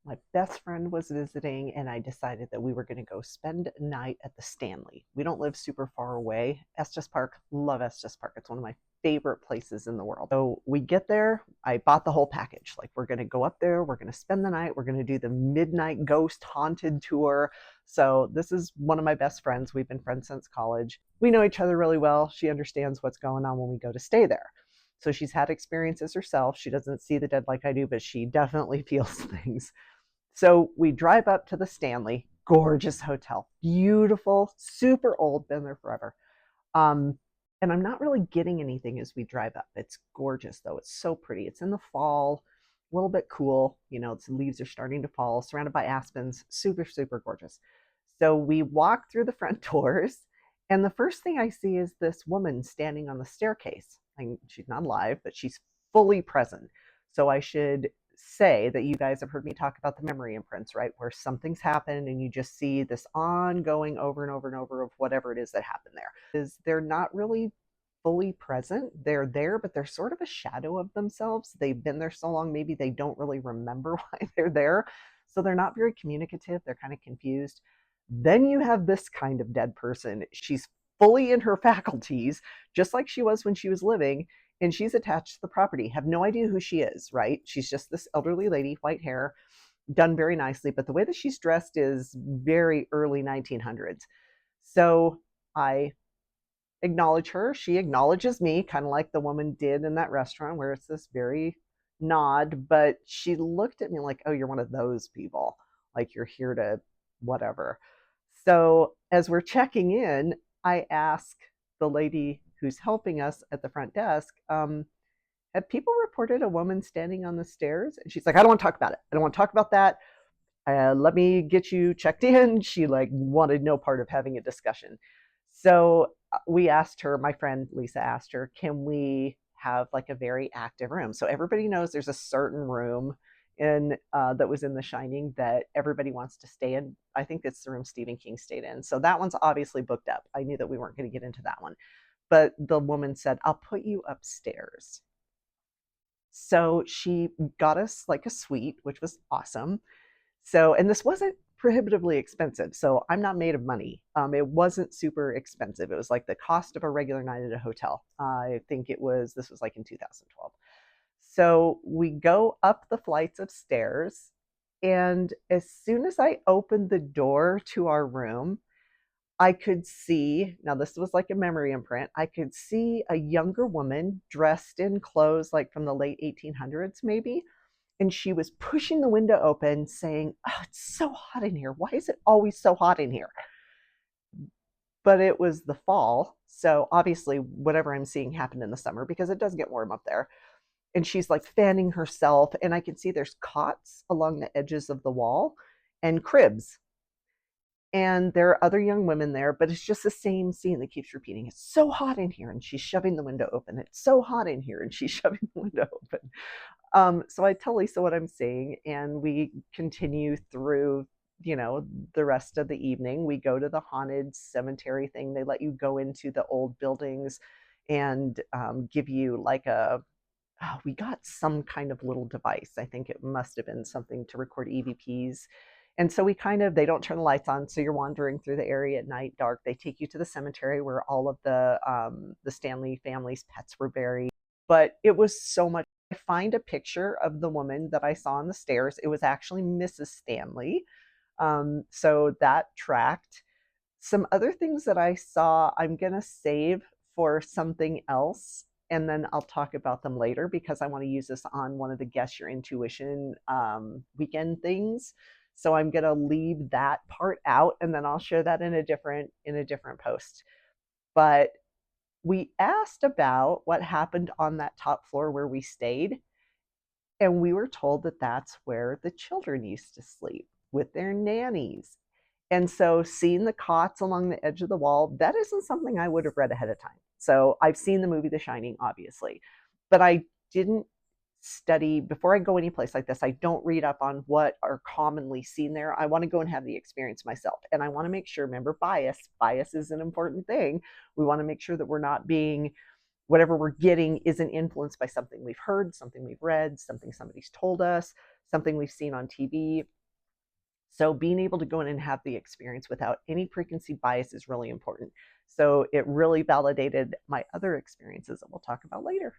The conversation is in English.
My best friend was visiting, and I decided that we were going to go spend a night at the Stanley. We don't live super far away. Estes Park, love Estes Park. It's one of my favorite places in the world. So we get there. I bought the whole package. Like, we're going to go up there, we're going to spend the night, we're going to do the midnight ghost haunted tour. So this is one of my best friends. We've been friends since college. We know each other really well. She understands what's going on when we go to stay there. So she's had experiences herself. She doesn't see the dead like I do, but she definitely feels things. So we drive up to the Stanley, gorgeous hotel, beautiful, super old, been there forever. Um, and I'm not really getting anything as we drive up. It's gorgeous though. It's so pretty. It's in the fall, a little bit cool. You know, the leaves are starting to fall, surrounded by aspens, super, super gorgeous. So we walk through the front doors, and the first thing I see is this woman standing on the staircase. And she's not alive, but she's fully present. So I should say that you guys have heard me talk about the memory imprints, right? Where something's happened and you just see this ongoing over and over and over of whatever it is that happened there. Is they're not really fully present. They're there, but they're sort of a shadow of themselves. They've been there so long, maybe they don't really remember why they're there. So they're not very communicative. They're kind of confused. Then you have this kind of dead person. She's fully in her faculties, just like she was when she was living, and she's attached to the property. Have no idea who she is, right? She's just this elderly lady, white hair, done very nicely, but the way that she's dressed is very early 1900s. So I acknowledge her. She acknowledges me, kind of like the woman did in that restaurant, where it's this very nod, but she looked at me like, oh, you're one of those people. Like, you're here to whatever. So as we're checking in, I ask the lady who's helping us at the front desk, have people reported a woman standing on the stairs? And she's like, I don't want to talk about it. I don't want to talk about that. Let me get you checked in. She like wanted no part of having a discussion. So we asked her, my friend Lisa asked her, can we have like a very active room? So everybody knows there's a certain room in that was in The Shining that everybody wants to stay in. I think it's the room Stephen King stayed in. So that one's obviously booked up. I knew that we weren't going to get into that one. But the woman said, I'll put you upstairs. So she got us like a suite, which was awesome. So, and this wasn't prohibitively expensive. So I'm not made of money. It wasn't super expensive. It was like the cost of a regular night at a hotel. I think this was like in 2012. So we go up the flights of stairs. And as soon as I opened the door to our room, I could see, now this was like a memory imprint, I could see a younger woman dressed in clothes like from the late 1800s, maybe. And she was pushing the window open saying, oh, it's so hot in here. Why is it always so hot in here? But it was the fall. So obviously, whatever I'm seeing happened in the summer because it does get warm up there. And she's like fanning herself. And I can see there's cots along the edges of the wall and cribs. And there are other young women there, but it's just the same scene that keeps repeating. It's so hot in here. And she's shoving the window open. It's so hot in here. And she's shoving the window open. So I tell Lisa what I'm seeing, and we continue through, the rest of the evening. We go to the haunted cemetery thing. They let you go into the old buildings and give you like we got some kind of little device. I think it must have been something to record EVPs. And so they don't turn the lights on. So you're wandering through the area at night, dark. They take you to the cemetery where all of the Stanley family's pets were buried. But it was so much. I find a picture of the woman that I saw on the stairs. It was actually Mrs. Stanley. So that tracked. Some other things that I saw, I'm going to save for something else. And then I'll talk about them later because I want to use this on one of the Guess Your Intuition weekend things. So I'm going to leave that part out and then I'll share that in a different post. But we asked about what happened on that top floor where we stayed. And we were told that that's where the children used to sleep with their nannies. And so seeing the cots along the edge of the wall, that isn't something I would have read ahead of time. So I've seen the movie The Shining, obviously, but I didn't study before I go any place like this. I don't read up on what are commonly seen there. I want to go and have the experience myself. And I want to make sure, remember, bias is an important thing. We want to make sure that we're not being, whatever we're getting isn't influenced by something we've heard, something we've read, something somebody's told us, something we've seen on TV. So being able to go in and have the experience without any preconceived bias is really important. So it really validated my other experiences that we'll talk about later.